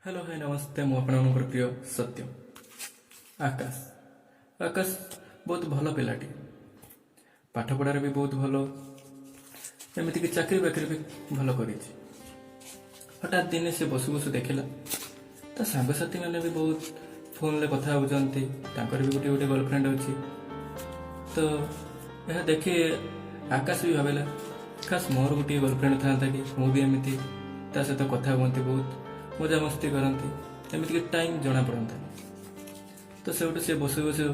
Hello hi नमस्ते मु आपनकर प्रिय सत्य आकाश आकाश बहुत भल पिलाटी पाठ पढ़ार भी बहुत भल एमती कि चाकरी बाकरी भी भल कर हठात दिने से बसु बसु देखला ता सांगसाथी मैंने भी बहुत फोन ले कथा होती भी गोटे गोटे गर्लफ्रेंड अच्छी तो यह देखी आकाश भी भाविला खास मोर गोटे गर्लफ्रेंड था कि मुझे एमती ता सहित कथा हमें बहुत मजा मस्ती करती एमती टाइम जना पड़ता तो से बसु बसु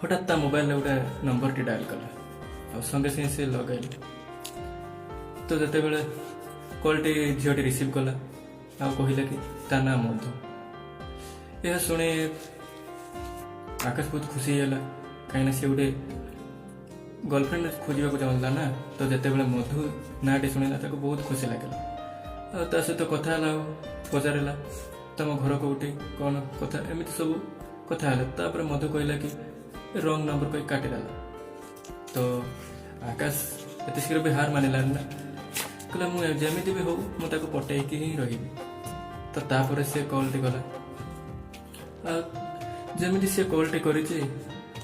हठात ता मोबाइल गोटे नंबर टी डायल कला और संगे संगे से लगेल तो जिते बड़े कॉल टी झील रिसीव कला आ कहला कि ता ना मधु यह शुणी आकाश बहुत खुशी है कहीं सी गोटे गर्लफ्रेंड खोजा चाहूला ना तो जिते बड़े मधु नाटी शुणला बहुत खुशी लगे ता सहित कथा पचारा तुम घर कौटी कौन कथा एमती सब कथा है मधु कहला कि रंग नंबर कही काटिदेला तो आकाश एत शीघ्र भी हार मानिला ना कहला मुझे जमी भी हो मुझे पटेकी ही रही तो तापर से कॉल टी गला जमी सी कॉल टी कर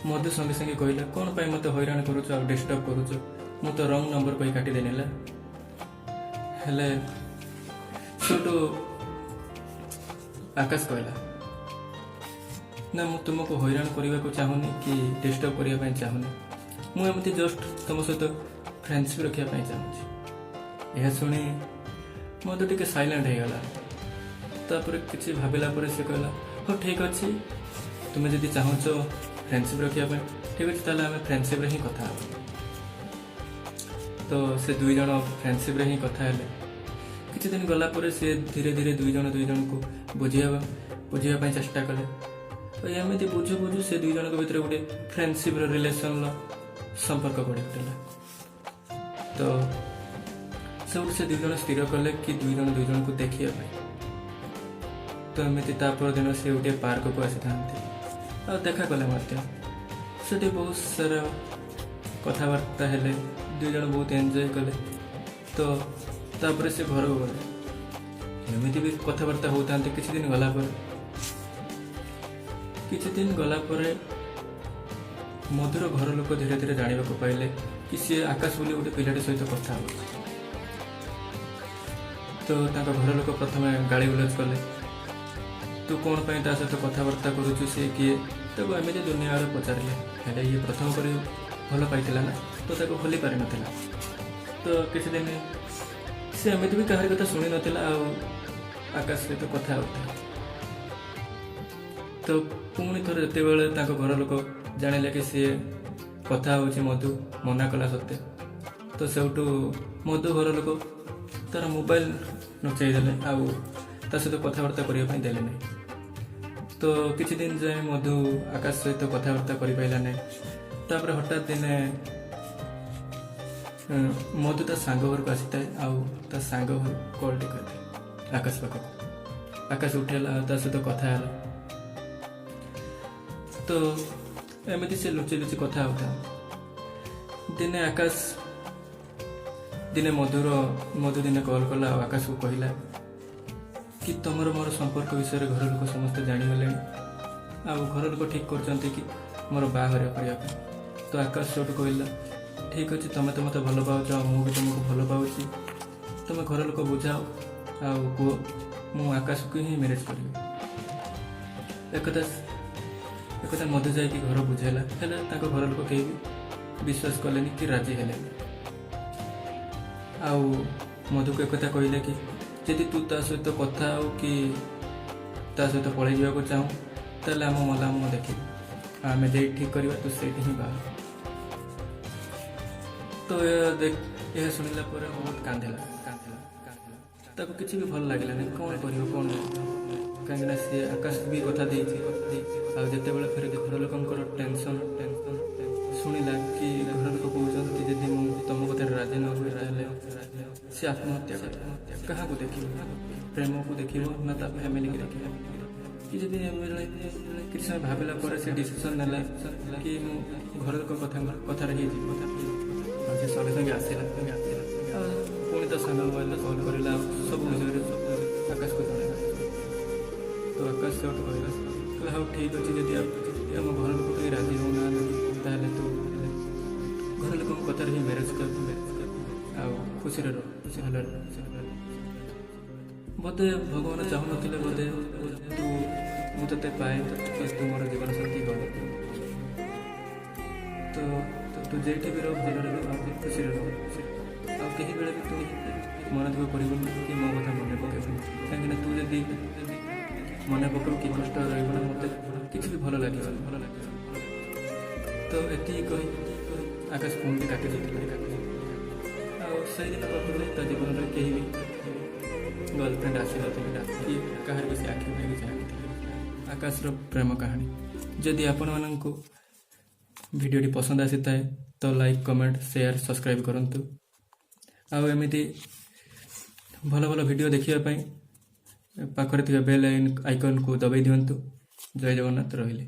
मधु संगे संगे कहला कौन पाई मत हैरान करुच डिस्टर्ब करुच मु तो रंग नंबर कही काटिदे नेला हेले छोटू आकाश कहला ना मु तुमको हैरान करने को चाहूनी कि डिस्टर्ब करने चाहूनी मुझे जस्ट तुम सहित फ्रेंडशिप रखापी चाहूँगी यह शुणी मधु टे सैलेंट हो गला तापर किसी भाविला से कहला हाँ ठीक अच्छे तुम्हें जदि चाहूच फ्रेंडशिप रखापी ठीक अच्छे ताले आम फ्रेंडशिप ही कथा तो से दुई जन फ्रेंडशिप ही कथा किसी दिन गला पर से धीरे धीरे दुई जन को बुझाई चेष्टा कले तो एमती बुझु बुझु से दुई जन भीतर गोटे फ्रेंडशिप रिलेसन संपर्क गढ़ी उठला तो से दुई जन स्थिर कले कि दुई जन को देखिए तो एमती तापर दिन से गोटे पार्क को आसी था देखा कले से बहुत सारा कथबार्ता हेले दुई जन बहुत एंजॉय कले तो तापर से घर को गले एमती भी कथबार्ता होता किसी दिन गला पर मधुर घर लोक धीरे धीरे जाना पाइले कि सी आकाश बोली गोटे पिलाटी सहित कथा तो घर लोक प्रथम गाड़ी गुलज कले तू कौन पाई ता सहित कथबार्ता करुचु सी किए तक एमती दुनिया आड़े पचारे हेले ये प्रथम कर भल पाई ना तो खोली पारि ना तो किसी दिन से एमती भी कहार कथा शुणी नाला आकाश सहित कथा होता तो पुणी थोड़े जिते घर लोक जानिले कि सी कथा हो मधु मना कला सत्ते तो सेठू मधु घर लोक तार मोबाइल नचेदेले ता सहित कथबार्ता करने देले नहीं तो किसी दिन जाए मधु आकाश सहित कथबार्ता कर पाइला नहीं तापर हठात दिने मधु ता सांग घर को आसी था सांग घर कॉल टी कर आकाश पाख आकाश उठेला ता सहित कथा तो एमती से लुचि लुचि कथा होता दिने आकाश दिने मधु दिने कॉल कला आकाश को कहला कि तुमर मोर संपर्क विषय घर लोक समस्त जानीगले घर लोक ठीक कर मोर बाहर करने तो आकाश सेठू कहला ठीक अच्छे तुम तो मत भल पाच मुझे तुमको भल पाऊँगी तुम घर लोक बुझाओ कह मु आकाश को ही मैरेज करी एक मधु जा घर बुझेला घर लोक कहीं भी विश्वास कले कि राजी है मधु को एक कहले कि यदि तू ता सहित कथा हो कि ता सहित पलि जावाक चाहूँ ताल आम मला मुँह देख आम जे ठीक करवा तू से ही बाहर तो यह शुणिला बहुत कांदिला ताको किसी भी भल लगे नहीं कौन कर कौन कहीं सी आकाश भी कथा जिते बड़े फिर घर लोक टेंशन शुणिला कि घर लोक कहते जदि तुम कथा राजी न हुए सी आत्महत्या क्या देख प्रेम को देख ना फैमिली की देख कि जब किसी समय भाविला से डिसीजन ना कि घर लोक कथार से संगे संगे आसला पुणी तो सांग मोबाइल कॉल कर सब विषय आकाश को जन ତ ଆକାଶ ସେଠୁ କହିଲା ହଉ ଠିକ୍ ଅଛି, ଯଦି ଆମ ଘର ଲୋକ ଟିକେ ରାଜି ହେଉନାହାନ୍ତି ତାହେଲେ ତୁ ଘର ଲୋକଙ୍କ କଥାରେ ହିଁ ମ୍ୟାରେଜ୍ କର, ଆଉ ଖୁସିରେ ରହ, ଖୁସିରେ ବୋଧେ ଭଗବାନ ଚାହୁଁନଥିଲେ ବୋଧେ ମୁଁ ତୋତେ ପାଏ, ତୁ ମୋର ଜୀବନ ସାଥୀ କର। ତ ତୁ ଯେଇଠି ବି ରହ ଭଲରେ ରହ, ଆଉ ଖୁସିରେ ରହ, ଆଉ କେହି ବେଳେ ବି ତୁ ମନ ଦୁଃଖ କରିବୁନି କି ମୋ କଥା ମନେ ପକାଇବୁନି, କାହିଁକିନା ତୁ ଯଦି ମନେ ପକାଉ କି କଷ୍ଟ ରହିବ ନା, ମୋତେ କିଛି ବି ଭଲ ଲାଗିବ। ତ ଏତିକି କହି ଆକାଶ ଫୋନ୍ଟି କାଟି ଦେଇଥିଲା। ଆଉ ସେଇଦିନ ପାଖରୁ ତା ଜୀବନରେ କେହି ବି गर्लफ्रेंड आसीनथिले कि काହାର भी से आखि नहीं चाहते। आकाशर प्रेम कहानी जदि आपण माननकु वीडियोटी पसंद आसी थाए तो लाइक कमेंट शेयर सब्सक्राइब करंतु। आ एमिति भल भल वीडियो देखिया पाई पाखरे थिबा बेल आइकन को दबाई दियंतु। जय जगन्नाथ रहिले।